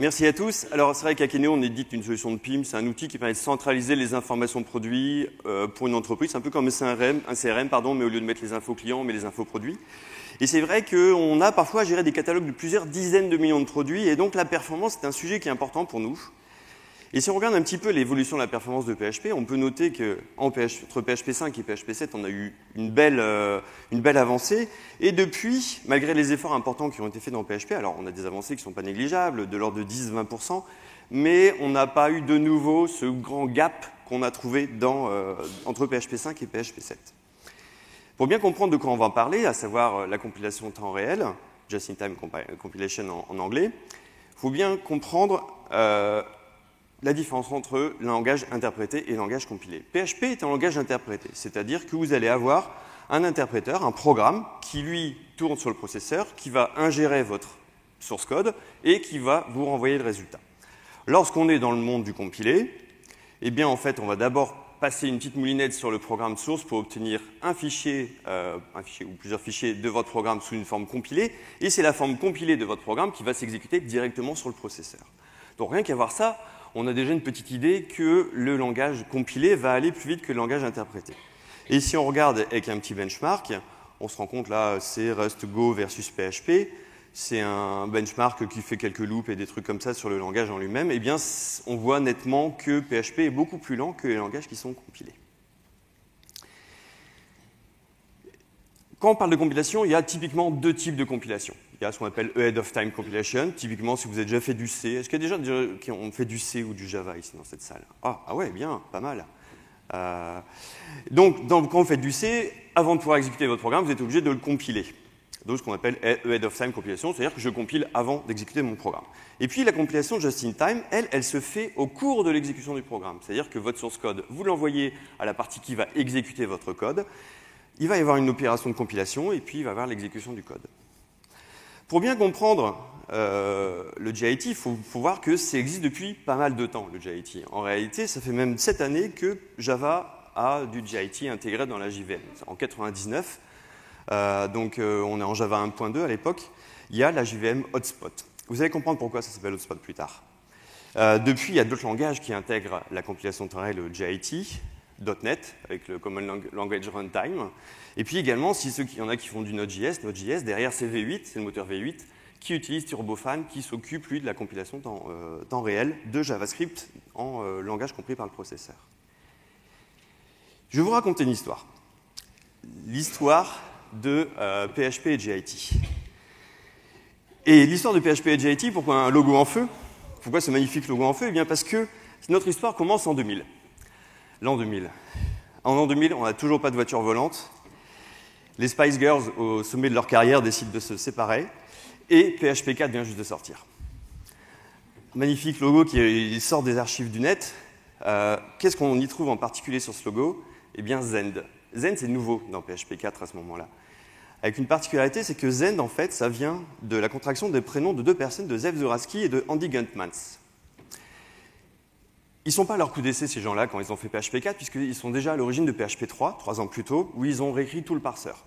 Merci à tous. Alors, c'est vrai qu'Akeneo, on édite une solution de PIM. C'est un outil qui permet de centraliser les informations produits pour une entreprise. C'est un peu comme un CRM, pardon, mais au lieu de mettre les infos clients, on met les infos produits. Et c'est vrai qu'on a parfois à gérer des catalogues de plusieurs dizaines de millions de produits. Et donc, la performance, c'est un sujet qui est important pour nous. Et si on regarde un petit peu l'évolution de la performance de PHP, on peut noter qu'entre PHP 5 et PHP 7, on a eu une belle avancée. Et depuis, malgré les efforts importants qui ont été faits dans PHP, alors on a des avancées qui ne sont pas négligeables, de l'ordre de 10-20%, mais on n'a pas eu de nouveau ce grand gap qu'on a trouvé entre PHP 5 et PHP 7. Pour bien comprendre de quoi on va parler, à savoir la compilation temps réel, Just-in-Time Compilation en anglais, il faut bien comprendre la différence entre le langage interprété et le langage compilé. PHP est un langage interprété, c'est-à-dire que vous allez avoir un interpréteur, un programme, qui lui tourne sur le processeur, qui va ingérer votre source code et qui va vous renvoyer le résultat. Lorsqu'on est dans le monde du compilé, eh bien en fait, on va d'abord passer une petite moulinette sur le programme source pour obtenir un fichier ou plusieurs fichiers de votre programme sous une forme compilée, et c'est la forme compilée de votre programme qui va s'exécuter directement sur le processeur. Donc rien qu'à voir ça, on a déjà une petite idée que le langage compilé va aller plus vite que le langage interprété. Et si on regarde avec un petit benchmark, on se rend compte là, c'est Rust Go versus PHP, c'est un benchmark qui fait quelques loops et des trucs comme ça sur le langage en lui-même, eh bien on voit nettement que PHP est beaucoup plus lent que les langages qui sont compilés. Quand on parle de compilation, il y a typiquement deux types de compilation. Il y a ce qu'on appelle Ahead of Time Compilation. Typiquement, si vous avez déjà fait du C, est-ce qu'il y a déjà des gens qui ont fait du C ou du Java ici dans cette salle? Ah ouais, bien, pas mal. Donc, quand vous faites du C, avant de pouvoir exécuter votre programme, vous êtes obligé de le compiler. Donc, ce qu'on appelle Ahead of Time Compilation, c'est-à-dire que je compile avant d'exécuter mon programme. Et puis, la compilation Just-in-Time, elle se fait au cours de l'exécution du programme. C'est-à-dire que votre source code, vous l'envoyez à la partie qui va exécuter votre code. Il va y avoir une opération de compilation et puis il va y avoir l'exécution du code. Pour bien comprendre le JIT, il faut voir que ça existe depuis pas mal de temps, le JIT. En réalité, ça fait même 7 années que Java a du JIT intégré dans la JVM. En 99, donc on est en Java 1.2 à l'époque, il y a la JVM Hotspot. Vous allez comprendre pourquoi ça s'appelle Hotspot plus tard. Depuis, il y a d'autres langages qui intègrent la compilation temps réel, le JIT, .NET avec le Common Language Runtime. Et puis également, s'il y en a qui font du Node.js, derrière c'est V8, c'est le moteur V8, qui utilise Turbofan, qui s'occupe, lui, de la compilation temps réel de JavaScript en langage compris par le processeur. Je vais vous raconter une histoire. L'histoire de PHP et JIT. Et l'histoire de PHP et JIT, pourquoi un logo en feu? Pourquoi ce magnifique logo en feu? Eh bien parce que notre histoire commence en 2000. L'an 2000. En l'an 2000, on n'a toujours pas de voiture volante. Les Spice Girls, au sommet de leur carrière, décident de se séparer. Et PHP 4 vient juste de sortir. Magnifique logo qui sort des archives du net. Qu'est-ce qu'on y trouve en particulier sur ce logo? Eh bien, Zend. Zend, c'est nouveau dans PHP 4 à ce moment-là. Avec une particularité, c'est que Zend, en fait, ça vient de la contraction des prénoms de deux personnes, de Zeev Zoratsky et de Andy Guntmans. Ils ne sont pas à leur coup d'essai, ces gens-là, quand ils ont fait PHP 4, puisqu'ils sont déjà à l'origine de PHP 3, 3 ans plus tôt, où ils ont réécrit tout le parseur.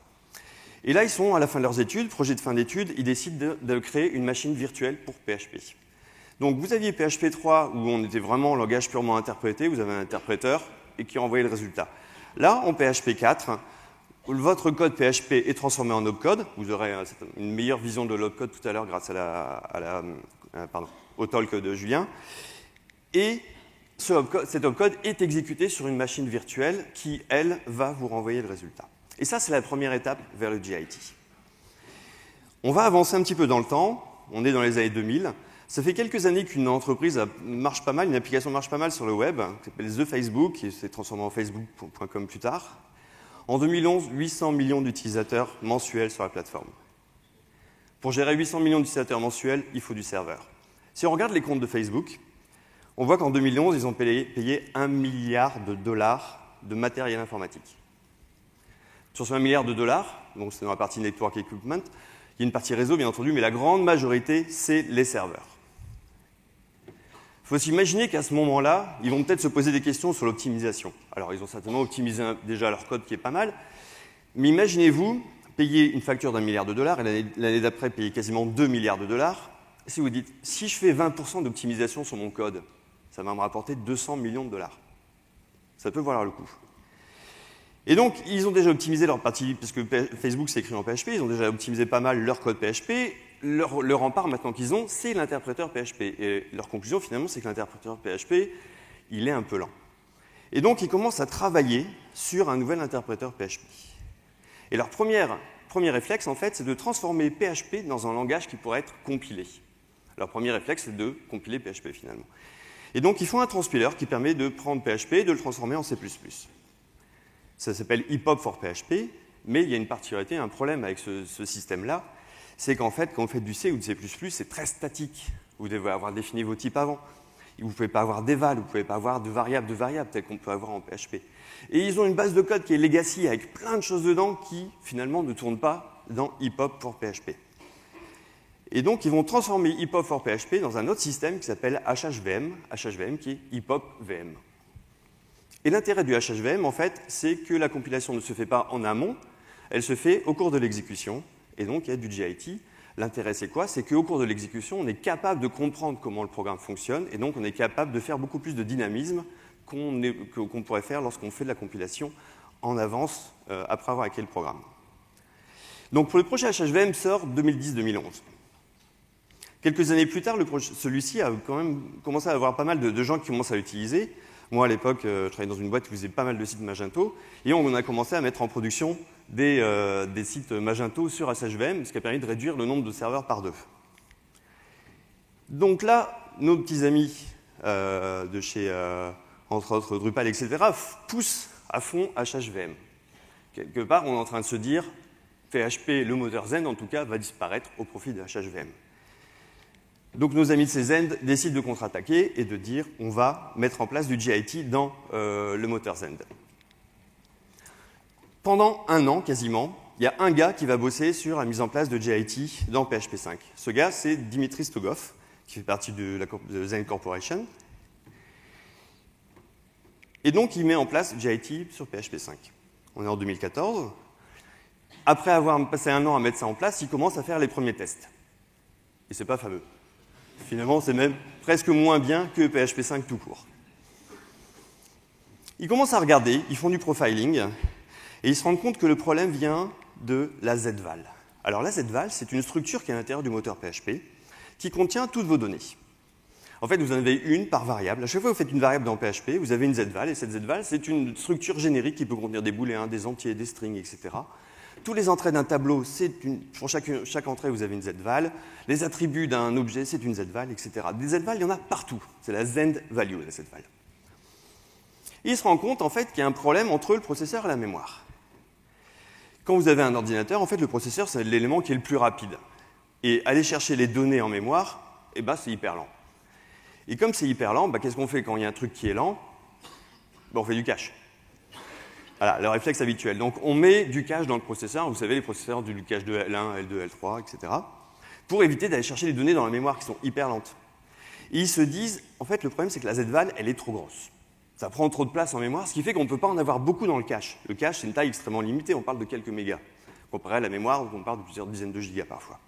Et là, ils sont à la fin de leurs études, projet de fin d'études, ils décident de créer une machine virtuelle pour PHP. Donc, vous aviez PHP 3, où on était vraiment en langage purement interprété, vous avez un interpréteur, et qui envoyait le résultat. Là, en PHP 4, votre code PHP est transformé en opcode, vous aurez une meilleure vision de l'opcode tout à l'heure grâce au talk de Julien, et cet opcode est exécuté sur une machine virtuelle qui, elle, va vous renvoyer le résultat. Et ça, c'est la première étape vers le JIT. On va avancer un petit peu dans le temps. On est dans les années 2000. Ça fait quelques années qu'une entreprise marche pas mal, une application marche pas mal sur le web, qui s'appelle The Facebook, qui s'est transformée en Facebook.com plus tard. En 2011, 800 millions d'utilisateurs mensuels sur la plateforme. Pour gérer 800 millions d'utilisateurs mensuels, il faut du serveur. Si on regarde les comptes de Facebook, on voit qu'en 2011, ils ont payé 1 milliard de dollars de matériel informatique. Sur ce 1 milliard de dollars, donc c'est dans la partie Network Equipment, il y a une partie réseau, bien entendu, mais la grande majorité, c'est les serveurs. Il faut s'imaginer qu'à ce moment-là, ils vont peut-être se poser des questions sur l'optimisation. Alors, ils ont certainement optimisé déjà leur code qui est pas mal, mais imaginez-vous payer une facture d'1 milliard de dollars et l'année d'après payer quasiment 2 milliards de dollars. si vous dites, si je fais 20% d'optimisation sur mon code, ça va me rapporter 200 millions de dollars. Ça peut valoir le coup. Et donc, ils ont déjà optimisé leur partie, parce que Facebook c'est écrit en PHP, ils ont déjà optimisé pas mal leur code PHP. Le rempart maintenant qu'ils ont, c'est l'interpréteur PHP. Et leur conclusion, finalement, c'est que l'interpréteur PHP, il est un peu lent. Et donc, ils commencent à travailler sur un nouvel interpréteur PHP. Et leur premier réflexe, en fait, c'est de transformer PHP dans un langage qui pourrait être compilé. Leur premier réflexe, c'est de compiler PHP, finalement. Et donc, ils font un transpiler qui permet de prendre PHP et de le transformer en C++. Ça s'appelle EPOP for PHP, mais il y a une particularité, un problème avec ce système-là, c'est qu'en fait, quand vous faites du C ou du C++, c'est très statique. Vous devez avoir défini vos types avant. Vous ne pouvez pas avoir d'éval, vous ne pouvez pas avoir de variables, telles qu'on peut avoir en PHP. Et ils ont une base de code qui est legacy avec plein de choses dedans qui, finalement, ne tournent pas dans EPOP for PHP. Et donc, ils vont transformer EPOP for PHP dans un autre système qui s'appelle HHVM qui est EPOP VM. Et l'intérêt du HHVM, en fait, c'est que la compilation ne se fait pas en amont, elle se fait au cours de l'exécution, et donc il y a du JIT. L'intérêt, c'est quoi? C'est qu'au cours de l'exécution, on est capable de comprendre comment le programme fonctionne, et donc on est capable de faire beaucoup plus de dynamisme qu'on pourrait faire lorsqu'on fait de la compilation en avance, après avoir hacké le programme. Donc pour le projet HHVM sort 2010-2011. Quelques années plus tard, celui-ci a quand même commencé à avoir pas mal de gens qui commencent à l'utiliser. Moi, à l'époque, je travaillais dans une boîte qui faisait pas mal de sites Magento, et on a commencé à mettre en production des sites Magento sur HHVM, ce qui a permis de réduire le nombre de serveurs par 2. Donc là, nos petits amis de chez, entre autres, Drupal, etc., poussent à fond HHVM. Quelque part, on est en train de se dire, PHP, le moteur Zend, en tout cas, va disparaître au profit de HHVM. Donc nos amis de chez Zend décident de contre-attaquer et de dire on va mettre en place du JIT dans le moteur Zend. Pendant un an, quasiment, il y a un gars qui va bosser sur la mise en place de JIT dans PHP 5. Ce gars, c'est Dimitri Stogov, qui fait partie de Zend Corporation. Et donc, il met en place JIT sur PHP 5. On est en 2014. Après avoir passé un an à mettre ça en place, il commence à faire les premiers tests. Et c'est pas fameux. Finalement, c'est même presque moins bien que PHP 5 tout court. Ils commencent à regarder, ils font du profiling, et ils se rendent compte que le problème vient de la ZVal. Alors la ZVal, c'est une structure qui est à l'intérieur du moteur PHP, qui contient toutes vos données. En fait, vous en avez une par variable. À chaque fois que vous faites une variable dans PHP, vous avez une ZVal, et cette ZVal, c'est une structure générique qui peut contenir des booléens, des entiers, des strings, etc. Tous les entrées d'un tableau, pour chaque entrée, vous avez une ZVal. Les attributs d'un objet, c'est une ZVal, etc. Des ZVal, il y en a partout. C'est la Zend value, la ZVal. Et il se rend compte, en fait, qu'il y a un problème entre le processeur et la mémoire. Quand vous avez un ordinateur, en fait, le processeur, c'est l'élément qui est le plus rapide. Et aller chercher les données en mémoire, eh ben, c'est hyper lent. Et comme c'est hyper lent, qu'est-ce qu'on fait quand il y a un truc qui est lent? On fait du cache. Voilà, le réflexe habituel. Donc, on met du cache dans le processeur. Vous savez, les processeurs du cache de L1, L2, L3, etc. Pour éviter d'aller chercher les données dans la mémoire qui sont hyper lentes. Et ils se disent, en fait, le problème, c'est que la ZVal, elle est trop grosse. Ça prend trop de place en mémoire, ce qui fait qu'on ne peut pas en avoir beaucoup dans le cache. Le cache, c'est une taille extrêmement limitée. On parle de quelques mégas. Comparé à la mémoire, où on parle de plusieurs dizaines de gigas parfois.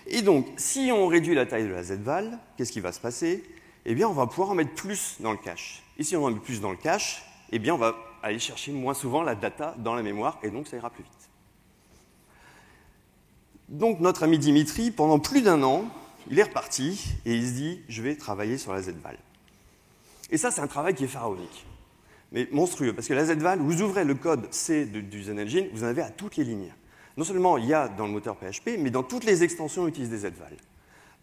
Et donc, si on réduit la taille de la ZVal, qu'est-ce qui va se passer? Eh bien, on va pouvoir en mettre plus dans le cache. Et si on en met plus dans le cache, eh bien, on va aller chercher moins souvent la data dans la mémoire, et donc ça ira plus vite. Donc notre ami Dimitri, pendant plus d'un an, il est reparti, et il se dit, je vais travailler sur la ZVal. Et ça, c'est un travail qui est pharaonique, mais monstrueux, parce que la ZVal, vous ouvrez le code C du ZenEngine, vous en avez à toutes les lignes. Non seulement il y a dans le moteur PHP, mais dans toutes les extensions, on utilise des ZVal.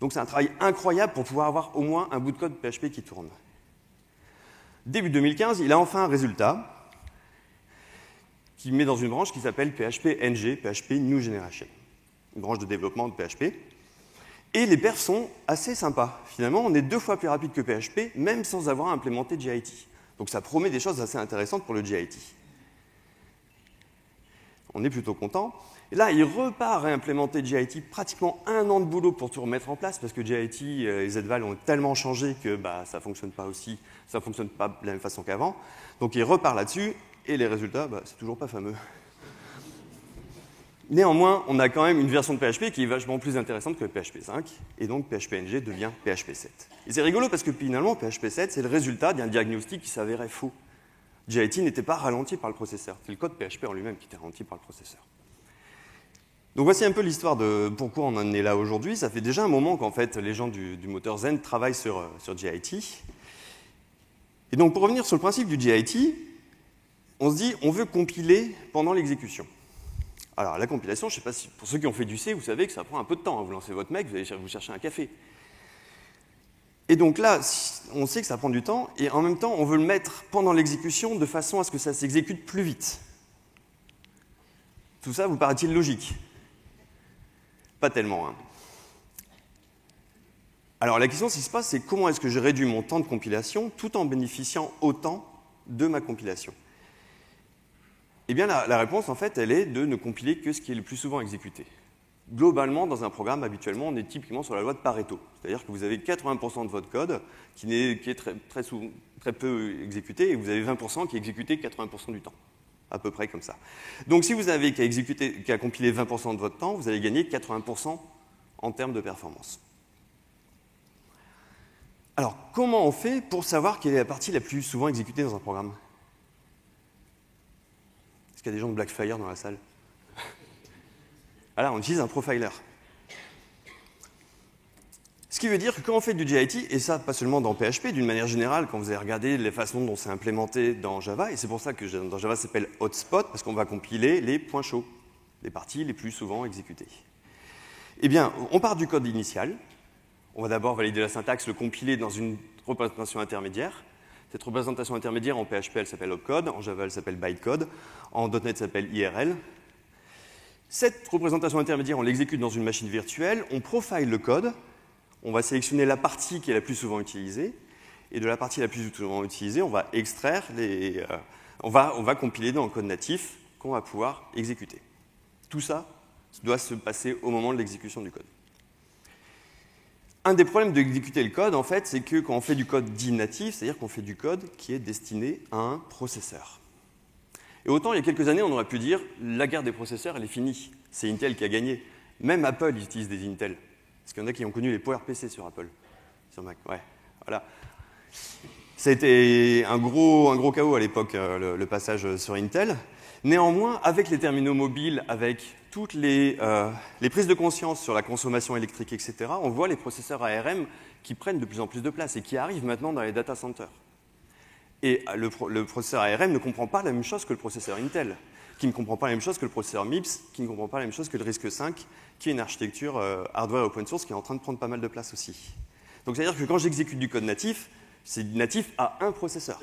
Donc c'est un travail incroyable pour pouvoir avoir au moins un bout de code PHP qui tourne. Début 2015, il a enfin un résultat qui met dans une branche qui s'appelle PHP-NG, PHP New Generation, une branche de développement de PHP. Et les perfs sont assez sympas. Finalement, on est 2 fois plus rapide que PHP, même sans avoir implémenté JIT. Donc ça promet des choses assez intéressantes pour le JIT. On est plutôt content. Et là, il repart à implémenter JIT, pratiquement 1 an de boulot pour tout remettre en place, parce que JIT et ZVal ont tellement changé que ça ne fonctionne pas de la même façon qu'avant. Donc il repart là-dessus, et les résultats, c'est toujours pas fameux. Néanmoins, on a quand même une version de PHP qui est vachement plus intéressante que PHP 5, et donc PHP-NG devient PHP 7. Et c'est rigolo parce que finalement, PHP 7, c'est le résultat d'un diagnostic qui s'avérait faux. JIT n'était pas ralenti par le processeur, c'est le code PHP en lui-même qui était ralenti par le processeur. Donc voici un peu l'histoire de pourquoi on en est là aujourd'hui. Ça fait déjà un moment qu'en fait, les gens du moteur Zen travaillent sur JIT. Et donc pour revenir sur le principe du JIT, on se dit on veut compiler pendant l'exécution. Alors, la compilation, je ne sais pas si, pour ceux qui ont fait du C, vous savez que ça prend un peu de temps. Vous lancez votre mec, vous allez vous chercher un café. Et donc là, on sait que ça prend du temps, et en même temps, on veut le mettre pendant l'exécution de façon à ce que ça s'exécute plus vite. Tout ça vous paraît-il logique? Pas tellement, hein. Alors, la question qui se passe, c'est comment est-ce que je réduis mon temps de compilation tout en bénéficiant autant de ma compilation? Eh bien, la réponse, en fait, elle est de ne compiler que ce qui est le plus souvent exécuté. Globalement, dans un programme, habituellement, on est typiquement sur la loi de Pareto. C'est-à-dire que vous avez 80% de votre code qui est très peu exécuté, et vous avez 20% qui est exécuté 80% du temps. À peu près comme ça. Donc, si vous avez qu'à compiler 20% de votre temps, vous allez gagner 80% en termes de performance. Alors, comment on fait pour savoir quelle est la partie la plus souvent exécutée dans un programme? Est-ce qu'il y a des gens de Blackfire dans la salle? Voilà, on utilise un profiler. Ce qui veut dire que quand on fait du JIT, et ça pas seulement dans PHP, d'une manière générale, quand vous allez regarder les façons dont c'est implémenté dans Java, et c'est pour ça que dans Java ça s'appelle hotspot, parce qu'on va compiler les points chauds, les parties les plus souvent exécutées. Eh bien, on part du code initial, on va d'abord valider la syntaxe, le compiler dans une représentation intermédiaire. Cette représentation intermédiaire, en PHP, elle s'appelle opcode, en Java, elle s'appelle bytecode, en .NET, elle s'appelle IRL. Cette représentation intermédiaire, on l'exécute dans une machine virtuelle, on profile le code, on va sélectionner la partie qui est la plus souvent utilisée, et de la partie la plus souvent utilisée, on va extraire on va compiler dans le code natif qu'on va pouvoir exécuter. Tout ça doit se passer au moment de l'exécution du code. Un des problèmes d'exécuter le code, en fait, c'est que quand on fait du code dit natif, c'est-à-dire qu'on fait du code qui est destiné à un processeur. Et autant, il y a quelques années, on aurait pu dire la guerre des processeurs, elle est finie. C'est Intel qui a gagné. Même Apple utilise des Intel. Parce qu'il y en a qui ont connu les PowerPC sur Apple. Sur Mac, ouais. Voilà. Ça a été un gros chaos à l'époque, le passage sur Intel. Néanmoins, avec les terminaux mobiles, avec toutes les prises de conscience sur la consommation électrique, etc., on voit les processeurs ARM qui prennent de plus en plus de place et qui arrivent maintenant dans les data centers. Et le processeur ARM ne comprend pas la même chose que le processeur Intel, qui ne comprend pas la même chose que le processeur MIPS, qui ne comprend pas la même chose que le RISC-V, qui est une architecture hardware open source qui est en train de prendre pas mal de place aussi. Donc c'est-à-dire que quand j'exécute du code natif, c'est natif à un processeur.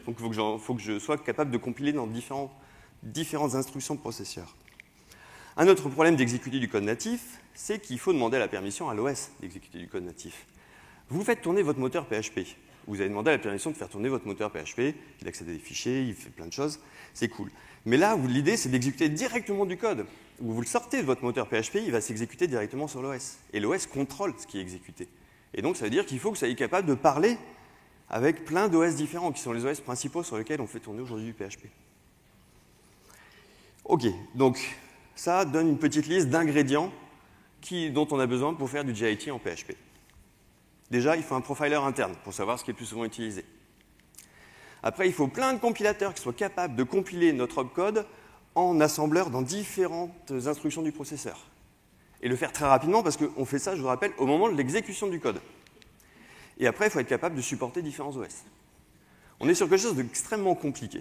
Donc il faut que je sois capable de compiler dans différentes instructions de processeur. Un autre problème d'exécuter du code natif, c'est qu'il faut demander la permission à l'OS d'exécuter du code natif. Vous faites tourner votre moteur PHP. Vous avez demandé la permission de faire tourner votre moteur PHP, il accède à des fichiers, il fait plein de choses, c'est cool. Mais là, l'idée, c'est d'exécuter directement du code. Vous le sortez de votre moteur PHP, il va s'exécuter directement sur l'OS. Et l'OS contrôle ce qui est exécuté. Et donc, ça veut dire qu'il faut que vous soyez capable de parler avec plein d'OS différents, qui sont les OS principaux sur lesquels on fait tourner aujourd'hui du PHP. OK, donc ça donne une petite liste d'ingrédients dont on a besoin pour faire du JIT en PHP. Déjà, il faut un profiler interne pour savoir ce qui est le plus souvent utilisé. Après, il faut plein de compilateurs qui soient capables de compiler notre opcode en assembleur dans différentes instructions du processeur. Et le faire très rapidement parce qu'on fait ça, je vous rappelle, au moment de l'exécution du code. Et après, il faut être capable de supporter différents OS. On est sur quelque chose d'extrêmement compliqué.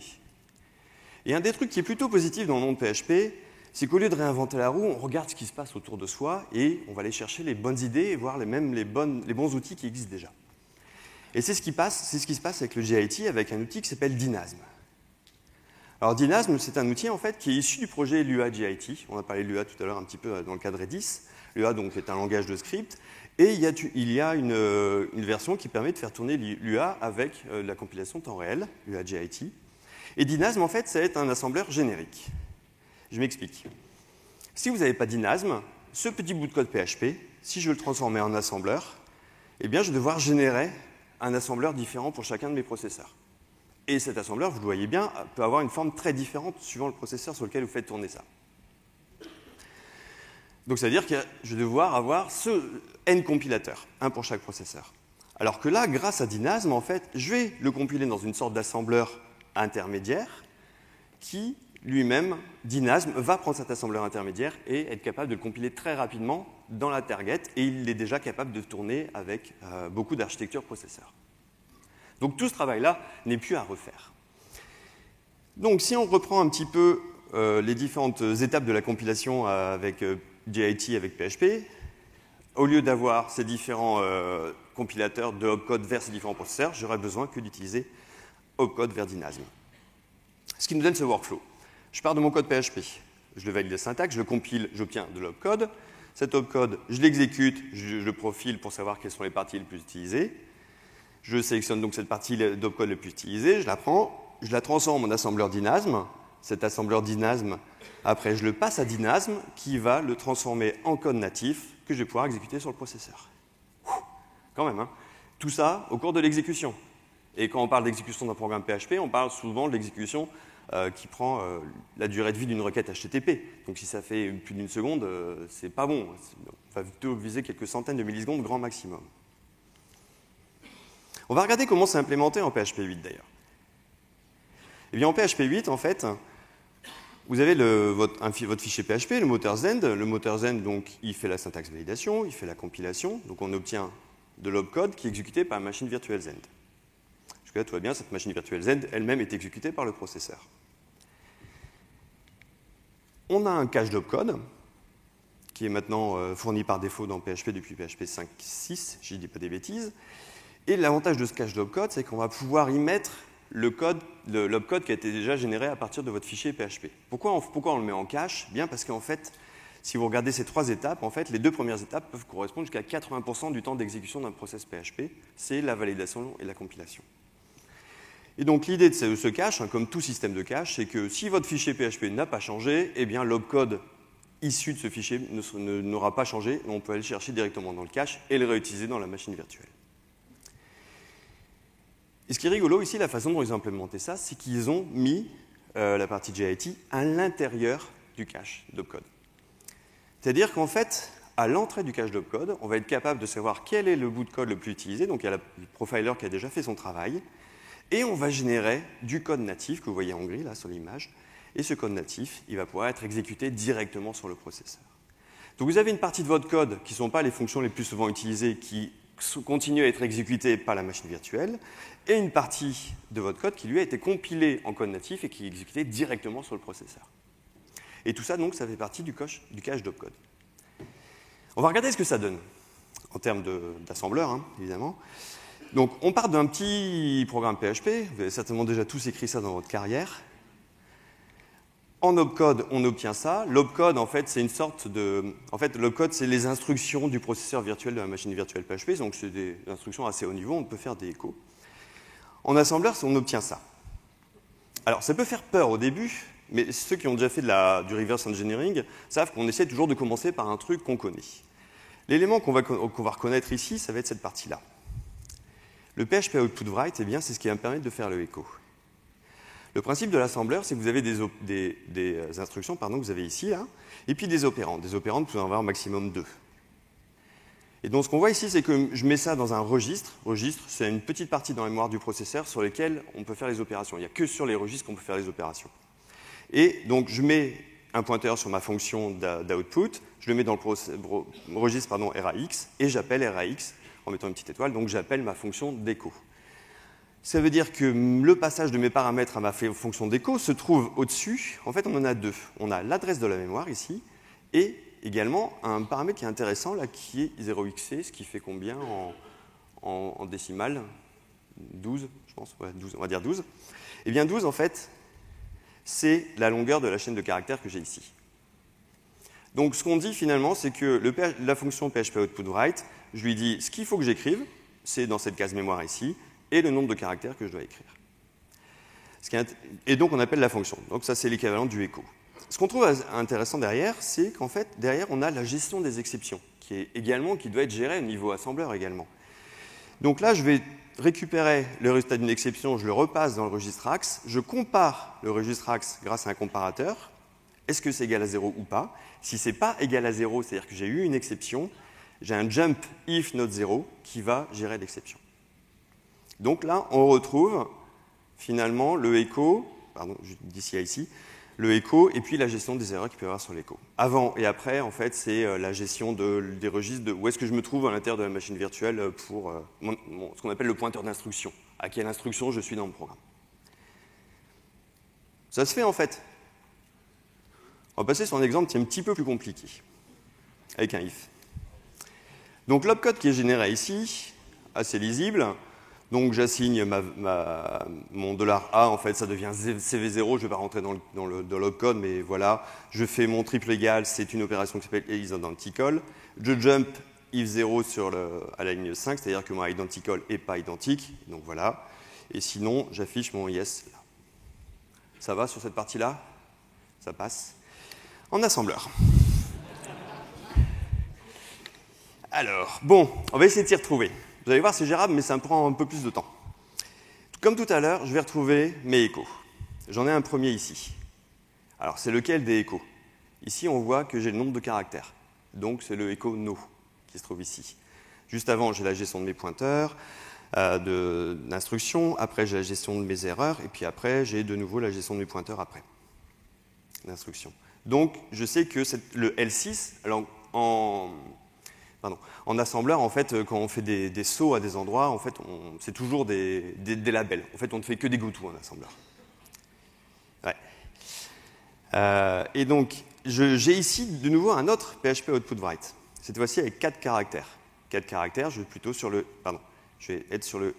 Et un des trucs qui est plutôt positif dans le monde PHP, c'est qu'au lieu de réinventer la roue, on regarde ce qui se passe autour de soi et on va aller chercher les bonnes idées et voir les bons outils qui existent déjà. Et c'est ce qui se passe avec le JIT, avec un outil qui s'appelle Dynasm. Alors Dynasm, c'est un outil en fait qui est issu du projet Lua JIT. On a parlé de Lua tout à l'heure un petit peu dans le cadre Redis. Lua donc est un langage de script. Et il y a une version qui permet de faire tourner Lua avec la compilation temps réel, Lua JIT. Et Dynasm, en fait, c'est un assembleur générique. Je m'explique. Si vous n'avez pas Dynasm, ce petit bout de code PHP, si je veux le transformer en assembleur, eh bien, je vais devoir générer un assembleur différent pour chacun de mes processeurs. Et cet assembleur, vous le voyez bien, peut avoir une forme très différente suivant le processeur sur lequel vous faites tourner ça. Donc ça veut dire que je vais devoir avoir ce n compilateurs, un pour chaque processeur. Alors que là, grâce à Dynasm, en fait, je vais le compiler dans une sorte d'assembleur intermédiaire qui, lui-même, Dynasm, va prendre cet assembleur intermédiaire et être capable de le compiler très rapidement dans la target, et il est déjà capable de tourner avec beaucoup d'architectures processeurs. Donc tout ce travail-là n'est plus à refaire. Donc si on reprend un petit peu les différentes étapes de la compilation avec JIT, avec PHP, au lieu d'avoir ces différents compilateurs de opcode vers ces différents processeurs, j'aurais besoin que d'utiliser opcode vers Dynasm. Ce qui nous donne ce workflow. Je pars de mon code PHP, je le valide la syntaxe, je le compile, j'obtiens de l'opcode. Cet opcode, je l'exécute, je le profile pour savoir quelles sont les parties les plus utilisées. Je sélectionne donc cette partie d'opcode la plus utilisée, je la prends, je la transforme en assembleur Dynasm. Cet assembleur Dynasm, après, je le passe à Dynasm qui va le transformer en code natif que je vais pouvoir exécuter sur le processeur. Quand même, hein. Tout ça au cours de l'exécution. Et quand on parle d'exécution d'un programme PHP, on parle souvent de l'exécution qui prend la durée de vie d'une requête HTTP. Donc si ça fait plus d'une seconde, c'est pas bon. On va plutôt viser quelques centaines de millisecondes grand maximum. On va regarder comment c'est implémenté en PHP 8 d'ailleurs. Eh bien en PHP 8, en fait, vous avez votre fichier PHP, le moteur Zend. Le moteur Zend, donc, il fait la syntaxe validation, il fait la compilation. Donc on obtient de l'opcode qui est exécuté par la machine virtuelle Zend. Jusque-là, tout va bien, cette machine virtuelle Zend elle-même est exécutée par le processeur. On a un cache d'opcode qui est maintenant fourni par défaut dans PHP depuis PHP 5.6, si je ne dis pas des bêtises. Et l'avantage de ce cache d'opcode, c'est qu'on va pouvoir y mettre l'opcode qui a été déjà généré à partir de votre fichier PHP. Pourquoi on le met en cache? Bien parce qu'en fait, si vous regardez ces trois étapes, en fait, les deux premières étapes peuvent correspondre jusqu'à 80% du temps d'exécution d'un process PHP. C'est la validation et la compilation. Et donc l'idée de ce cache, hein, comme tout système de cache, c'est que si votre fichier PHP n'a pas changé, eh bien l'opcode issu de ce fichier n'aura pas changé. On peut aller le chercher directement dans le cache et le réutiliser dans la machine virtuelle. Et ce qui est rigolo ici, la façon dont ils ont implémenté ça, c'est qu'ils ont mis la partie JIT à l'intérieur du cache d'opcode. C'est-à-dire qu'en fait, à l'entrée du cache d'opcode, on va être capable de savoir quel est le bout de code le plus utilisé. Donc il y a le profiler qui a déjà fait son travail. Et on va générer du code natif que vous voyez en gris là sur l'image. Et ce code natif, il va pouvoir être exécuté directement sur le processeur. Donc vous avez une partie de votre code qui ne sont pas les fonctions les plus souvent utilisées, qui continuent à être exécutées par la machine virtuelle, et une partie de votre code qui lui a été compilé en code natif et qui est exécuté directement sur le processeur. Et tout ça, donc, ça fait partie du cache d'opcode. On va regarder ce que ça donne en termes d'assembleur, hein, évidemment. Donc, on part d'un petit programme PHP. Vous avez certainement déjà tous écrit ça dans votre carrière. En opcode, on obtient ça. L'opcode, en fait, c'est une sorte de... En fait, l'opcode, c'est les instructions du processeur virtuel de la machine virtuelle PHP. Donc, c'est des instructions assez haut niveau. On peut faire des échos. En assembleur, on obtient ça. Alors, ça peut faire peur au début, mais ceux qui ont déjà fait du reverse engineering savent qu'on essaie toujours de commencer par un truc qu'on connaît. L'élément qu'on va reconnaître ici, ça va être cette partie-là. Le PHP output write, eh bien, c'est ce qui va me permettre de faire le echo. Le principe de l'assembleur, c'est que vous avez des instructions que vous avez ici, là, et puis des opérands. Des opérands, vous pouvez en avoir au maximum 2. Et donc, ce qu'on voit ici, c'est que je mets ça dans un registre. Registre, c'est une petite partie dans la mémoire du processeur sur laquelle on peut faire les opérations. Il n'y a que sur les registres qu'on peut faire les opérations. Et donc, je mets un pointeur sur ma fonction d'output, je le mets dans le registre RAX, et j'appelle RAX en mettant une petite étoile, donc j'appelle ma fonction d'écho. Ça veut dire que le passage de mes paramètres à ma fonction d'écho se trouve au-dessus. En fait, on en a deux. On a l'adresse de la mémoire ici, et également un paramètre qui est intéressant, là, qui est 0xc, ce qui fait combien en décimale 12, je pense, ouais, 12, on va dire 12. Eh bien 12, en fait, c'est la longueur de la chaîne de caractères que j'ai ici. Donc ce qu'on dit finalement, c'est que la fonction PHP output write, je lui dis ce qu'il faut que j'écrive, c'est dans cette case mémoire ici, et le nombre de caractères que je dois écrire. Et donc on appelle la fonction. Donc ça, c'est l'équivalent du echo. Ce qu'on trouve intéressant derrière, c'est qu'en fait, derrière, on a la gestion des exceptions, qui doit être gérée au niveau assembleur également. Donc là, je vais récupérer le résultat d'une exception, je le repasse dans le registre AX, je compare le registre AX grâce à un comparateur, est-ce que c'est égal à 0 ou pas? Si c'est pas égal à 0, c'est-à-dire que j'ai eu une exception, j'ai un jump if not 0 qui va gérer l'exception. Donc là, on retrouve finalement le echo, pardon, d'ici à ici, le echo et puis la gestion des erreurs qu'il peut y avoir sur l'echo. Avant et après, en fait, c'est la gestion des registres de où est-ce que je me trouve à l'intérieur de la machine virtuelle pour ce qu'on appelle le pointeur d'instruction, à quelle instruction je suis dans mon programme. Ça se fait en fait. On va passer sur un exemple qui est un petit peu plus compliqué, avec un if. Donc l'opcode qui est généré ici, assez lisible. Donc j'assigne mon $A, en fait ça devient CV0, je ne vais pas rentrer dans l'opcode, mais voilà. Je fais mon triple égal, c'est une opération qui s'appelle isIdentical. Je jump if 0 à la ligne 5, c'est-à-dire que mon identical n'est pas identique, donc voilà. Et sinon, j'affiche mon yes là. Ça va sur cette partie-là? Ça passe. En assembleur. Alors, bon, on va essayer de s'y retrouver. Vous allez voir, c'est gérable, mais ça me prend un peu plus de temps. Comme tout à l'heure, je vais retrouver mes échos. J'en ai un premier ici. Alors, c'est lequel des échos? Ici, on voit que j'ai le nombre de caractères. Donc, c'est le écho no qui se trouve ici. Juste avant, j'ai la gestion de mes pointeurs, d'instruction. Après, j'ai la gestion de mes erreurs. Et puis après, j'ai de nouveau la gestion de mes pointeurs après. D'instruction. Donc, je sais que le L6, alors en assembleur, en fait, quand on fait des sauts à des endroits, en fait, c'est toujours des labels. En fait, on ne fait que des go-to en assembleur. Ouais. Et donc, j'ai ici de nouveau un autre PHP output write. Cette fois-ci avec 4 caractères. 4 caractères, je vais plutôt sur le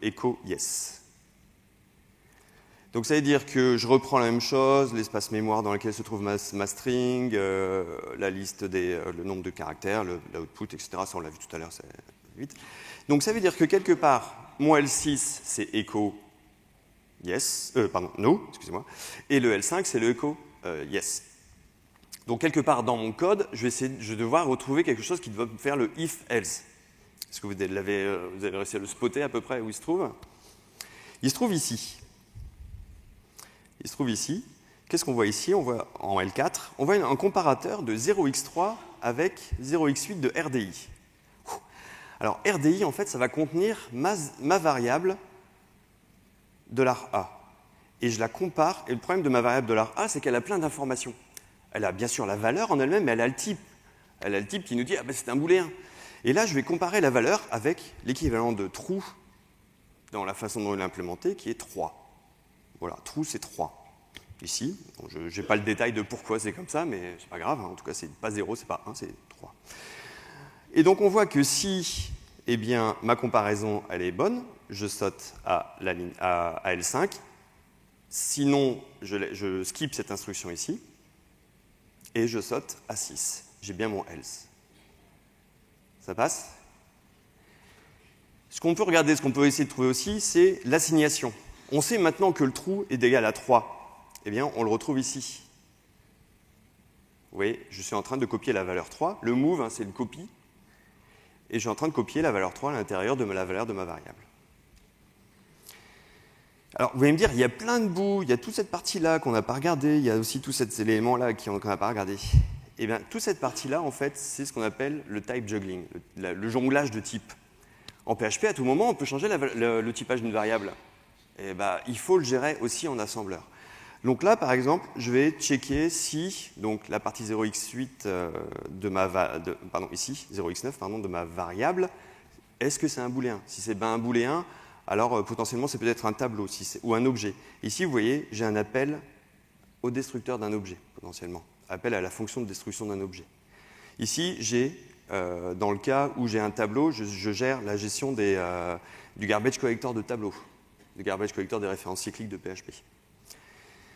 echo yes. Donc ça veut dire que je reprends la même chose, l'espace mémoire dans lequel se trouve ma string, la liste le nombre de caractères, l'output, etc. Ça on l'a vu tout à l'heure, c'est 8. Donc ça veut dire que quelque part, mon L6 c'est echo yes, no, excusez-moi, et le L5 c'est le echo yes. Donc quelque part dans mon code, je vais devoir retrouver quelque chose qui doit me faire le if else. Est-ce que vous avez réussi à le spotter à peu près où il se trouve? Il se trouve ici. Qu'est-ce qu'on voit ici? On voit en L4, on voit un comparateur de 0x3 avec 0x8 de RDI. Alors RDI, en fait, ça va contenir ma variable $A. Et je la compare, et le problème de ma variable $A, c'est qu'elle a plein d'informations. Elle a bien sûr la valeur en elle-même, mais elle a le type. Elle a le type qui nous dit, ah ben c'est un booléen. Et là, je vais comparer la valeur avec l'équivalent de true dans la façon dont il est implémenté, qui est 3. Voilà, true, c'est 3. Ici, bon, je n'ai pas le détail de pourquoi c'est comme ça, mais c'est pas grave. Hein. En tout cas, c'est pas 0, c'est pas 1, c'est 3. Et donc, on voit que si eh bien, ma comparaison elle est bonne, je saute à L5. Sinon, je skip cette instruction ici. Et je saute à 6. J'ai bien mon else. Ça passe? Ce qu'on peut regarder, ce qu'on peut essayer de trouver aussi, c'est l'assignation. On sait maintenant que le true est égal à 3. Eh bien, on le retrouve ici. Vous voyez, je suis en train de copier la valeur 3. Le move, hein, c'est une copie. Et je suis en train de copier la valeur 3 à l'intérieur de la valeur de ma variable. Alors, vous allez me dire, il y a plein de bouts, il y a toute cette partie-là qu'on n'a pas regardée, il y a aussi tous ces éléments-là qu'on n'a pas regardé. Eh bien, toute cette partie-là, en fait, c'est ce qu'on appelle le type juggling, le jonglage de type. En PHP, à tout moment, on peut changer le typage d'une variable. Et ben, il faut le gérer aussi en assembleur. Donc là, par exemple, je vais checker si donc, la partie 0x8 ici, 0x9 de ma variable, est-ce que c'est un booléen? Si c'est ben un booléen, alors potentiellement c'est peut-être un tableau ou un objet. Ici, vous voyez, j'ai un appel au destructeur d'un objet, potentiellement. Appel à la fonction de destruction d'un objet. Ici, j'ai, dans le cas où j'ai un tableau, je gère la gestion du garbage collector de tableau, du garbage collector des références cycliques de PHP.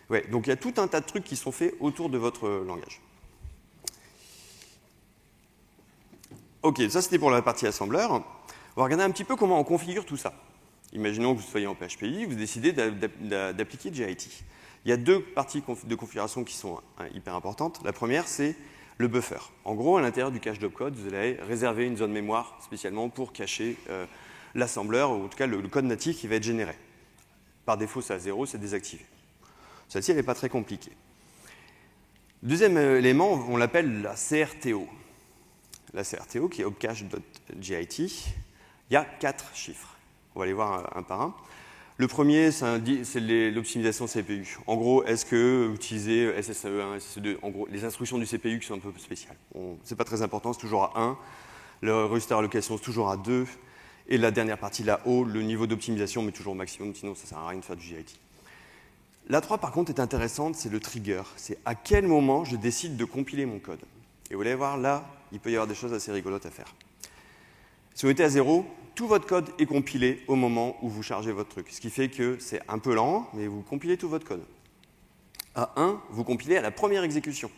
Ouais, donc il y a tout un tas de trucs qui sont faits autour de votre langage. Ok, ça c'était pour la partie assembleur. On va regarder un petit peu comment on configure tout ça. Imaginons que vous soyez en PHPI, vous décidez d'appliquer JIT. Il y a deux parties de configuration qui sont hyper importantes. La première, c'est le buffer. En gros, à l'intérieur du cache d'opcode, vous allez réserver une zone mémoire spécialement pour cacher l'assembleur, ou en tout cas le code natif qui va être généré. Par défaut, c'est à 0, c'est désactivé. Celle-ci, elle n'est pas très compliquée. Deuxième élément, on l'appelle la CRTO. La CRTO, qui est opcache.git, il y a 4 chiffres. On va les voir un par un. Le premier, c'est l'optimisation CPU. En gros, est-ce que vous utilisez SSE1, SSE2, en gros, les instructions du CPU qui sont un peu spéciales. C'est pas très important, c'est toujours à 1. Le register allocation, c'est toujours à 2. Et la dernière partie, là-haut, le niveau d'optimisation, mais toujours au maximum, sinon ça ne sert à rien de faire du GIT. La 3, par contre, est intéressante, c'est le trigger. C'est à quel moment je décide de compiler mon code. Et vous allez voir, là, il peut y avoir des choses assez rigolotes à faire. Si vous mettez à 0, tout votre code est compilé au moment où vous chargez votre truc. Ce qui fait que c'est un peu lent, mais vous compilez tout votre code. À 1, vous compilez à la première exécution.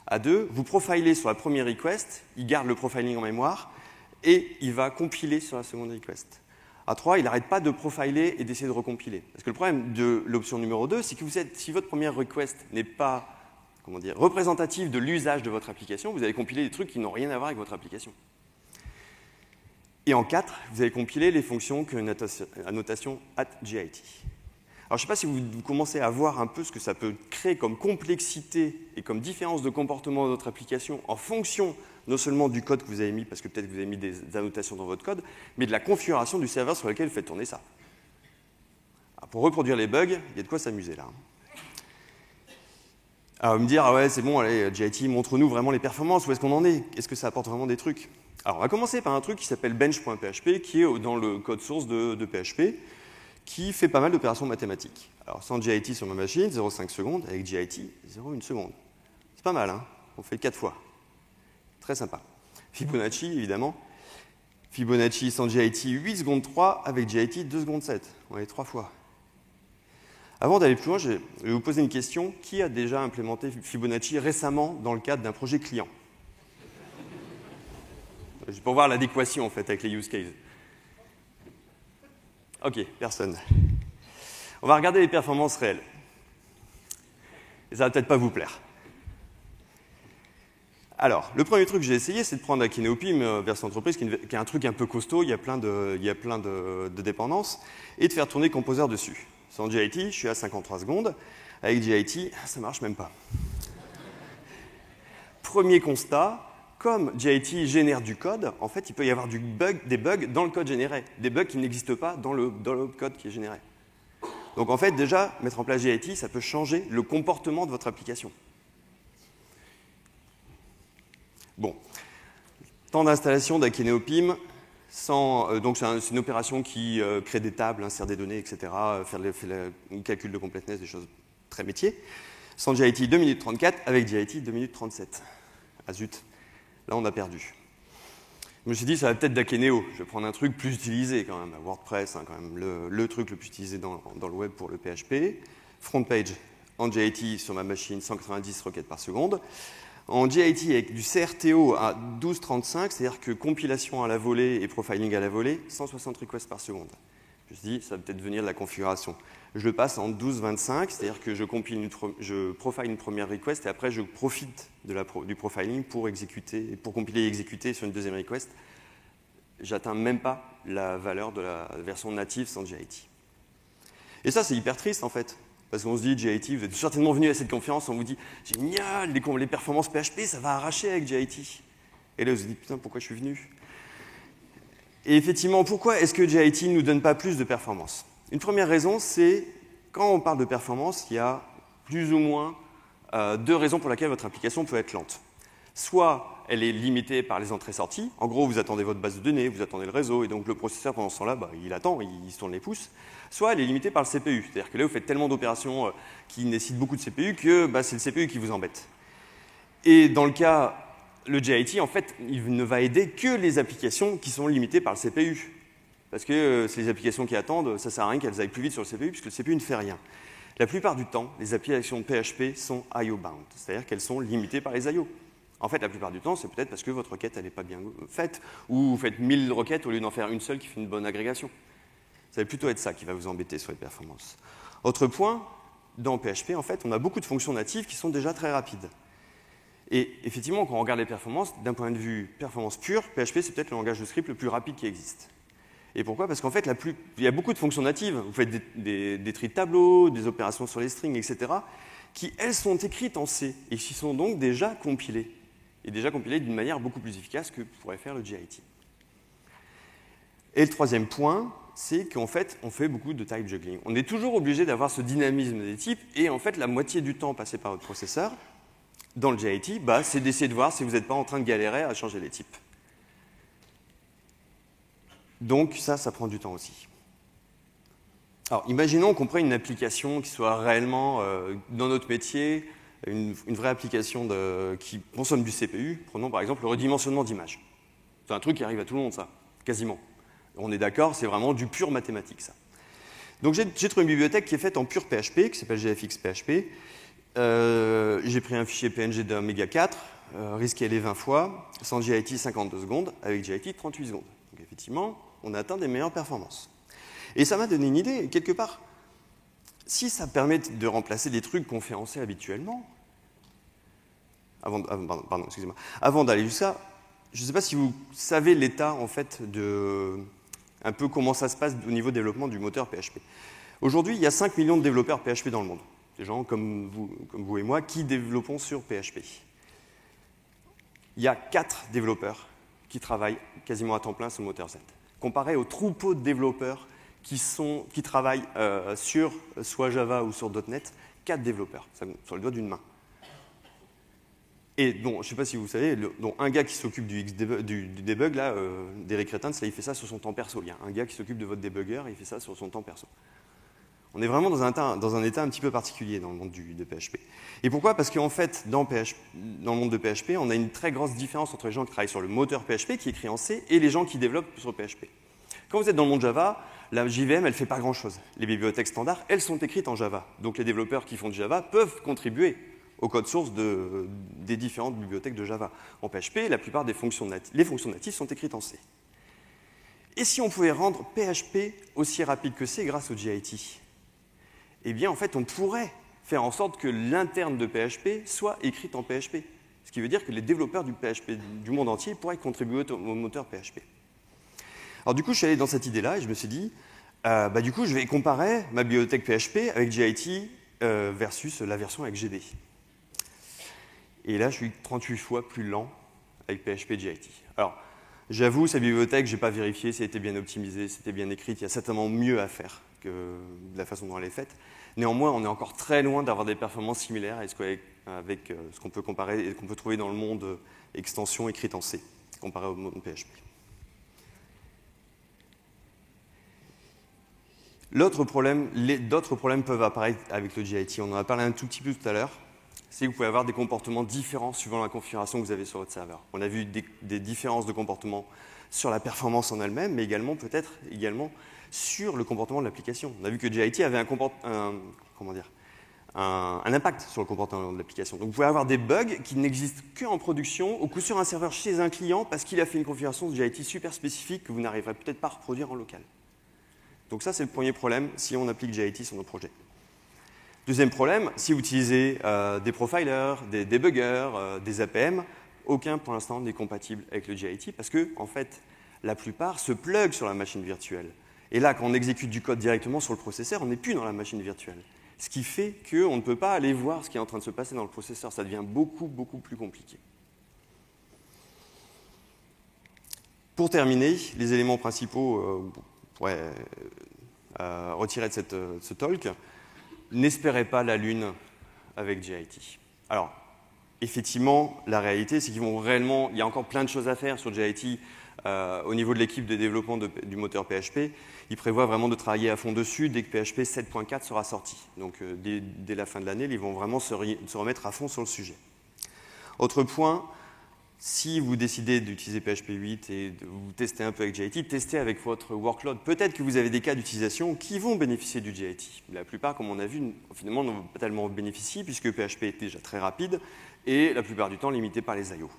À 2, vous profilez sur la première request, il garde le profiling en mémoire, et il va compiler sur la seconde request. À 3, il n'arrête pas de profiler et d'essayer de recompiler. Parce que le problème de l'option numéro 2, c'est que si votre première request n'est pas représentative de l'usage de votre application, vous allez compiler des trucs qui n'ont rien à voir avec votre application. Et en 4, vous allez compiler les fonctions à notation @git. Alors, je ne sais pas si vous commencez à voir un peu ce que ça peut créer comme complexité et comme différence de comportement de votre application en fonction non seulement du code que vous avez mis, parce que peut-être que vous avez mis des annotations dans votre code, mais de la configuration du serveur sur lequel vous faites tourner ça. Alors, pour reproduire les bugs, il y a de quoi s'amuser là. Alors, me dire, ah ouais, c'est bon, allez, GIT, montre-nous vraiment les performances, où est-ce qu'on en est? Est-ce que ça apporte vraiment des trucs? Alors, on va commencer par un truc qui s'appelle bench.php, qui est dans le code source de PHP, qui fait pas mal d'opérations mathématiques. Alors, sans GIT sur ma machine, 0,5 secondes, avec GIT, 0,1 seconde. C'est pas mal, hein? On fait 4 fois. Très sympa. Fibonacci, évidemment. Fibonacci sans GIT, 8 secondes 3, avec GIT, 2 secondes 7. On est 3 fois. Avant d'aller plus loin, je vais vous poser une question. Qui a déjà implémenté Fibonacci récemment dans le cadre d'un projet client? Pour voir l'adéquation, en fait, avec les use cases. OK, personne. On va regarder les performances réelles. Et ça va peut-être pas vous plaire. Alors, le premier truc que j'ai essayé, c'est de prendre Akineopim version entreprise, qui est un truc un peu costaud, il y a plein de dépendances, et de faire tourner Composer dessus. Sans GIT, je suis à 53 secondes. Avec GIT, ça marche même pas. Premier constat, comme GIT génère du code, en fait, il peut y avoir des bugs dans le code généré, des bugs qui n'existent pas dans le code qui est généré. Donc en fait, déjà, mettre en place GIT, ça peut changer le comportement de votre application. Bon, temps d'installation d'Akineopim, donc c'est une opération qui crée des tables, insère des données, etc., faire le calcul de completeness, des choses très métiers. Sans GIT, 2 minutes 34, avec GIT, 2 minutes 37. Ah zut, là on a perdu. Je me suis dit, ça va peut-être d'Akeneo, je vais prendre un truc plus utilisé quand même, WordPress, hein, quand même, le truc le plus utilisé dans le web pour le PHP. Front page en GIT sur ma machine, 190 requêtes par seconde. En GIT avec du CRTO à 12,35, c'est-à-dire que compilation à la volée et profiling à la volée, 160 requests par seconde. Je me suis dit, ça va peut-être venir de la configuration. Je le passe en 12,25, c'est-à-dire que je profile une première request et après je profite du profiling pour compiler et exécuter sur une deuxième request. J'atteins même pas la valeur de la version native sans GIT. Et ça, c'est hyper triste en fait. Parce qu'on se dit, GIT, vous êtes certainement venu à cette conférence, on vous dit, génial, les performances PHP, ça va arracher avec GIT. Et là, vous vous dites, putain, pourquoi je suis venu? Et effectivement, pourquoi est-ce que GIT ne nous donne pas plus de performance? Une première raison, c'est, quand on parle de performance, il y a plus ou moins 2 raisons pour lesquelles votre application peut être lente. Soit elle est limitée par les entrées-sorties. En gros, vous attendez votre base de données, vous attendez le réseau, et donc le processeur, pendant ce temps-là, il attend, il se tourne les pouces. Soit elle est limitée par le CPU. C'est-à-dire que là, vous faites tellement d'opérations qui nécessitent beaucoup de CPU que c'est le CPU qui vous embête. Et dans le cas, le GIT, en fait, il ne va aider que les applications qui sont limitées par le CPU. Parce que c'est les applications qui attendent, ça ne sert à rien qu'elles aillent plus vite sur le CPU, puisque le CPU ne fait rien. La plupart du temps, les applications PHP sont IO-bound, c'est-à-dire qu'elles sont limitées par les IO. En fait, la plupart du temps, c'est peut-être parce que votre requête n'est pas bien faite, ou vous faites 1000 requêtes au lieu d'en faire une seule qui fait une bonne agrégation. Ça va plutôt être ça qui va vous embêter sur les performances. Autre point, dans PHP, en fait, on a beaucoup de fonctions natives qui sont déjà très rapides. Et effectivement, quand on regarde les performances, d'un point de vue performance pure, PHP, c'est peut-être le langage de script le plus rapide qui existe. Et pourquoi? Parce qu'en fait, il y a beaucoup de fonctions natives. Vous faites des tris de tableaux, des opérations sur les strings, etc., qui, elles, sont écrites en C et qui sont donc déjà compilées. Et déjà compilées d'une manière beaucoup plus efficace que pourrait faire le JIT. Et le troisième point, c'est qu'en fait, on fait beaucoup de type juggling. On est toujours obligé d'avoir ce dynamisme des types, et en fait, la moitié du temps passé par votre processeur, dans le JIT, c'est d'essayer de voir si vous n'êtes pas en train de galérer à changer les types. Donc ça prend du temps aussi. Alors, imaginons qu'on prenne une application qui soit réellement, dans notre métier, une vraie application qui consomme du CPU. Prenons par exemple le redimensionnement d'images. C'est un truc qui arrive à tout le monde, ça, quasiment. On est d'accord, c'est vraiment du pur mathématique, ça. Donc j'ai trouvé une bibliothèque qui est faite en pur PHP, qui s'appelle GFX-PHP. J'ai pris un fichier PNG d'un méga 4, rescalé 20 fois, sans JIT 52 secondes, avec JIT 38 secondes. Donc effectivement, on a atteint des meilleures performances. Et ça m'a donné une idée, quelque part. Si ça permet de remplacer des trucs qu'on fait en C habituellement, avant d'aller jusqu'à, je ne sais pas si vous savez l'état, en fait, un peu comment ça se passe au niveau développement du moteur PHP. Aujourd'hui, il y a 5 millions de développeurs PHP dans le monde. Des gens comme vous et moi qui développons sur PHP. Il y a 4 développeurs qui travaillent quasiment à temps plein sur le moteur Z. Comparé au troupeau de développeurs qui travaillent sur soit Java ou sur .NET, 4 développeurs, sur le doigt d'une main. Et donc, je ne sais pas si vous savez, dont un gars qui s'occupe du debug, là, d'Eric Retens, là, il fait ça sur son temps perso. Il y a un gars qui s'occupe de votre debugger, il fait ça sur son temps perso. On est vraiment dans un état un petit peu particulier dans le monde de PHP. Et pourquoi? Parce qu'en fait, dans le monde de PHP, on a une très grosse différence entre les gens qui travaillent sur le moteur PHP, qui est écrit en C, et les gens qui développent sur PHP. Quand vous êtes dans le monde Java, la JVM, elle ne fait pas grand-chose. Les bibliothèques standards, elles sont écrites en Java. Donc les développeurs qui font du Java peuvent contribuer au code source des différentes bibliothèques de Java. En PHP, la plupart des fonctions natives sont écrites en C. Et si on pouvait rendre PHP aussi rapide que C grâce au JIT? Eh bien, en fait, on pourrait faire en sorte que l'interne de PHP soit écrite en PHP. Ce qui veut dire que les développeurs du PHP du monde entier pourraient contribuer au moteur PHP. Alors du coup, je suis allé dans cette idée-là et je me suis dit, du coup, je vais comparer ma bibliothèque PHP avec JIT versus la version avec GD. Et là, je suis 38 fois plus lent avec PHP JIT. Alors, j'avoue, cette bibliothèque, je n'ai pas vérifié si elle était bien optimisée, si elle était bien écrite. Il y a certainement mieux à faire que de la façon dont elle est faite. Néanmoins, on est encore très loin d'avoir des performances similaires avec ce qu'on peut comparer et qu'on peut trouver dans le monde extension écrite en C, comparé au monde PHP. D'autres problèmes peuvent apparaître avec le JIT. On en a parlé un tout petit peu tout à l'heure. C'est que vous pouvez avoir des comportements différents suivant la configuration que vous avez sur votre serveur. On a vu des différences de comportement sur la performance en elle-même, mais également peut-être sur le comportement de l'application. On a vu que JIT avait un impact sur le comportement de l'application. Donc vous pouvez avoir des bugs qui n'existent qu'en production, au coup sur un serveur chez un client, parce qu'il a fait une configuration de JIT super spécifique que vous n'arriverez peut-être pas à reproduire en local. Donc ça, c'est le premier problème si on applique JIT sur nos projets. Deuxième problème, si vous utilisez des profilers, des debuggers, des APM, aucun pour l'instant n'est compatible avec le JIT parce que, en fait, la plupart se plug sur la machine virtuelle. Et là, quand on exécute du code directement sur le processeur, on n'est plus dans la machine virtuelle. Ce qui fait qu'on ne peut pas aller voir ce qui est en train de se passer dans le processeur. Ça devient beaucoup, beaucoup plus compliqué. Pour terminer, les éléments principaux retirés de ce talk. N'espérez pas la Lune avec JIT. Alors, effectivement, la réalité, c'est qu'il y a encore plein de choses à faire sur JIT au niveau de l'équipe de développement du moteur PHP. Ils prévoient vraiment de travailler à fond dessus dès que PHP 7.4 sera sorti. Donc, dès la fin de l'année, ils vont vraiment se remettre à fond sur le sujet. Autre point, si vous décidez d'utiliser PHP 8 et de vous tester un peu avec JIT, testez avec votre workload. Peut-être que vous avez des cas d'utilisation qui vont bénéficier du JIT. La plupart, comme on a vu, finalement, n'ont pas tellement bénéficié puisque PHP est déjà très rapide et la plupart du temps limité par les I/O.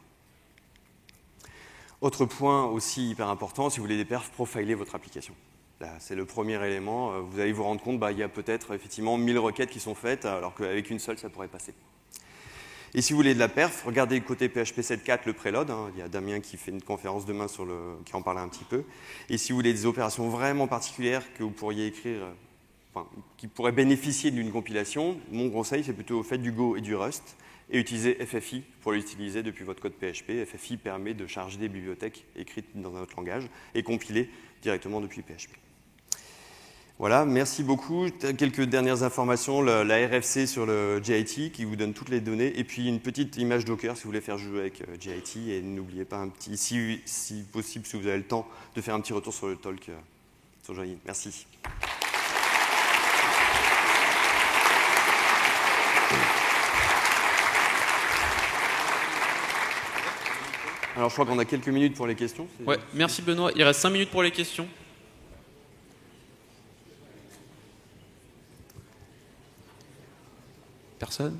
Autre point aussi hyper important, si vous voulez des perfs, profilez votre application. Là, c'est le premier élément. Vous allez vous rendre compte qu'il y a peut-être effectivement 1000 requêtes qui sont faites alors qu'avec une seule, ça pourrait passer. Et si vous voulez de la perf, regardez le côté PHP 7.4, le préload. Il y a Damien qui fait une conférence demain qui en parle un petit peu. Et si vous voulez des opérations vraiment particulières que vous pourriez écrire qui pourraient bénéficier d'une compilation, mon conseil, c'est plutôt faites du Go et du Rust, et utilisez FFI pour l'utiliser depuis votre code PHP. FFI permet de charger des bibliothèques écrites dans un autre langage et compiler directement depuis PHP. Voilà, merci beaucoup. Quelques dernières informations, la RFC sur le JIT qui vous donne toutes les données, et puis une petite image Docker si vous voulez faire jouer avec JIT, et n'oubliez pas si possible, si vous avez le temps, de faire un petit retour sur le talk sur Join. Merci. Alors je crois qu'on a quelques minutes pour les questions. Ouais, merci Benoît. Il reste 5 minutes pour les questions. Personne?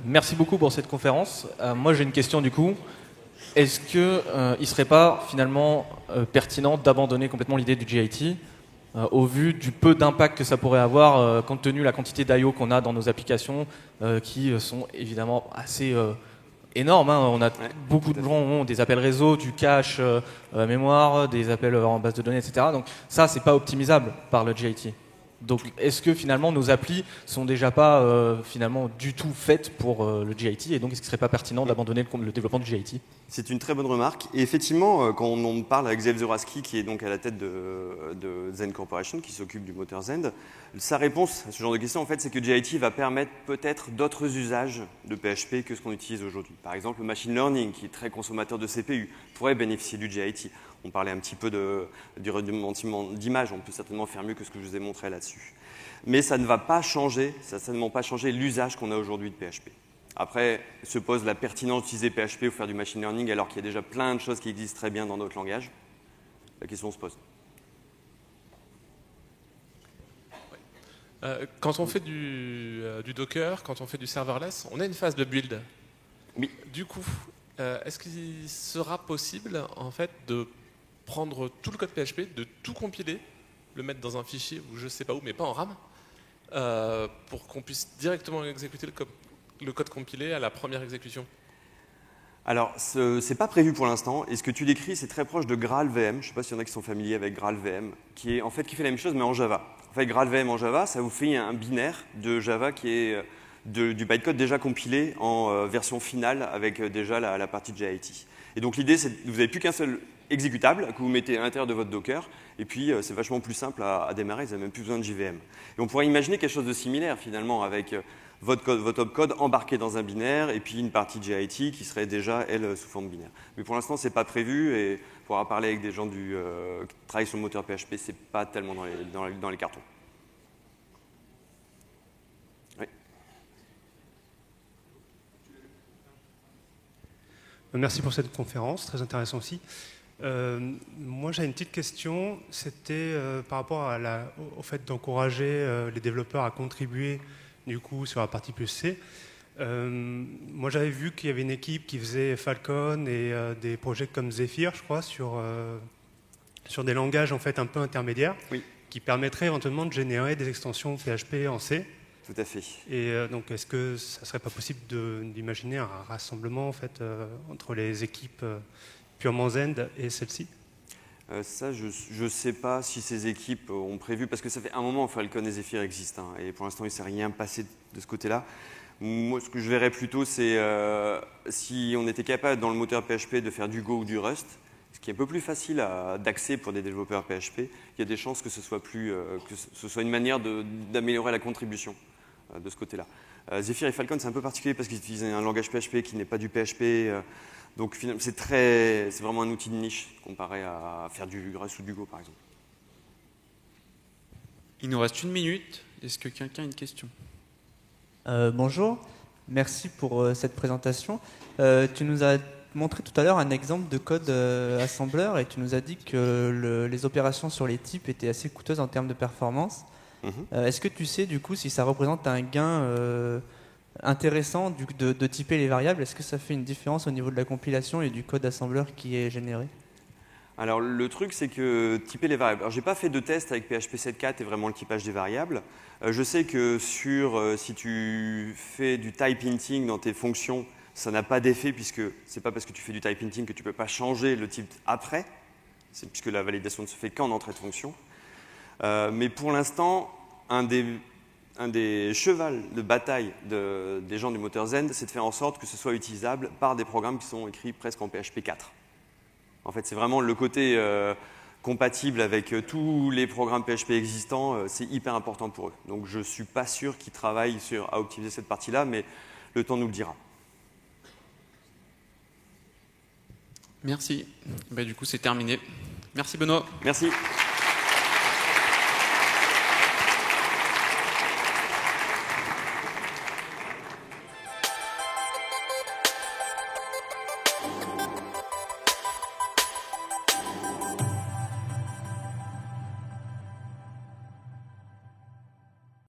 Merci beaucoup pour cette conférence. Moi j'ai une question du coup. Est-ce qu'il ne serait pas finalement pertinent d'abandonner complètement l'idée du JIT au vu du peu d'impact que ça pourrait avoir compte tenu de la quantité d'IO qu'on a dans nos applications qui sont évidemment assez énormes. Hein. On a beaucoup de gens ont des appels réseau, du cache mémoire, des appels en base de données, etc. Donc ça, c'est pas optimisable par le JIT. Donc est-ce que finalement nos applis sont déjà pas finalement du tout faites pour le JIT, et donc est-ce qu'il ne serait pas pertinent d'abandonner le développement du JIT? C'est une très bonne remarque. Et effectivement, quand on parle avec Zeev Zoraski, qui est donc à la tête de Zend Corporation, qui s'occupe du moteur Zend, sa réponse à ce genre de question, en fait, c'est que JIT va permettre peut-être d'autres usages de PHP que ce qu'on utilise aujourd'hui. Par exemple, le machine learning, qui est très consommateur de CPU, pourrait bénéficier du JIT. On parlait un petit peu du redimensionnement d'image. On peut certainement faire mieux que ce que je vous ai montré là-dessus. Mais ça ne va pas changer, ça ne certainement pas changer l'usage qu'on a aujourd'hui de PHP. Après, se pose la pertinence d'utiliser PHP ou faire du machine learning alors qu'il y a déjà plein de choses qui existent très bien dans d'autres langages. La question se pose. Quand on fait du Docker, quand on fait du serverless, on a une phase de build. Oui. Du coup, est-ce qu'il sera possible en fait de prendre tout le code PHP, de tout compiler, le mettre dans un fichier ou je ne sais pas où, mais pas en RAM, pour qu'on puisse directement exécuter le code compilé à la première exécution? Alors, ce n'est pas prévu pour l'instant, et ce que tu décris, c'est très proche de GraalVM. Je ne sais pas s'il y en a qui sont familiers avec GraalVM, qui fait la même chose, mais en Java. En fait, GraalVM en Java, ça vous fait un binaire de Java qui est du bytecode déjà compilé en version finale avec déjà la partie JIT. Et donc l'idée, c'est que vous n'avez plus qu'un seul exécutable que vous mettez à l'intérieur de votre Docker, et puis c'est vachement plus simple à démarrer, vous n'avez même plus besoin de JVM. Et on pourrait imaginer quelque chose de similaire finalement avec votre opcode embarqué dans un binaire et puis une partie JIT qui serait déjà, elle, sous forme binaire. Mais pour l'instant, ce n'est pas prévu, et pour avoir parlé avec des gens qui travaillent sur le moteur PHP, ce n'est pas tellement dans les cartons. Oui. Merci pour cette conférence, très intéressant aussi. Moi, j'ai une petite question. C'était par rapport au fait d'encourager les développeurs à contribuer du coup sur la partie plus C. Moi, j'avais vu qu'il y avait une équipe qui faisait Falcon et des projets comme Zephyr, je crois, sur des langages en fait un peu intermédiaires, oui, qui permettraient éventuellement de générer des extensions PHP en C. Tout à fait. Et donc, est-ce que ça serait pas possible d'imaginer un rassemblement en fait entre les équipes purement Zend et celle-ci? Ça, je ne sais pas si ces équipes ont prévu, parce que ça fait un moment que Falcon et Zephyr existent, hein, et pour l'instant, il ne s'est rien passé de ce côté-là. Moi, ce que je verrais plutôt, c'est si on était capable, dans le moteur PHP, de faire du Go ou du Rust, ce qui est un peu plus facile d'accès pour des développeurs PHP, il y a des chances que ce soit une manière d'améliorer la contribution de ce côté-là. Zephyr et Falcon, c'est un peu particulier parce qu'ils utilisent un langage PHP qui n'est pas du PHP. Donc c'est vraiment un outil de niche comparé à faire du Rust ou du Go, par exemple. Il nous reste 1 minute. Est-ce que quelqu'un a une question? Bonjour, merci pour cette présentation. Tu nous as montré tout à l'heure un exemple de code assembleur, et tu nous as dit que les opérations sur les types étaient assez coûteuses en termes de performance. Est-ce que tu sais du coup si ça représente un gain intéressant de typer les variables? Est-ce que ça fait une différence au niveau de la compilation et du code assembleur qui est généré? Alors le truc, c'est que typer les variables. Alors j'ai pas fait de test avec PHP 7.4 et vraiment le typage des variables. Je sais que si tu fais du type hinting dans tes fonctions, ça n'a pas d'effet, puisque c'est pas parce que tu fais du type hinting que tu peux pas changer le type après. puisque la validation ne se fait qu'en entrée de fonction. Mais pour l'instant, un des chevals de bataille des gens du moteur Zend, c'est de faire en sorte que ce soit utilisable par des programmes qui sont écrits presque en PHP 4. En fait, c'est vraiment le côté compatible avec tous les programmes PHP existants, c'est hyper important pour eux. Donc je ne suis pas sûr qu'ils travaillent à optimiser cette partie-là, mais le temps nous le dira. Merci. Du coup, c'est terminé. Merci Benoît. Merci.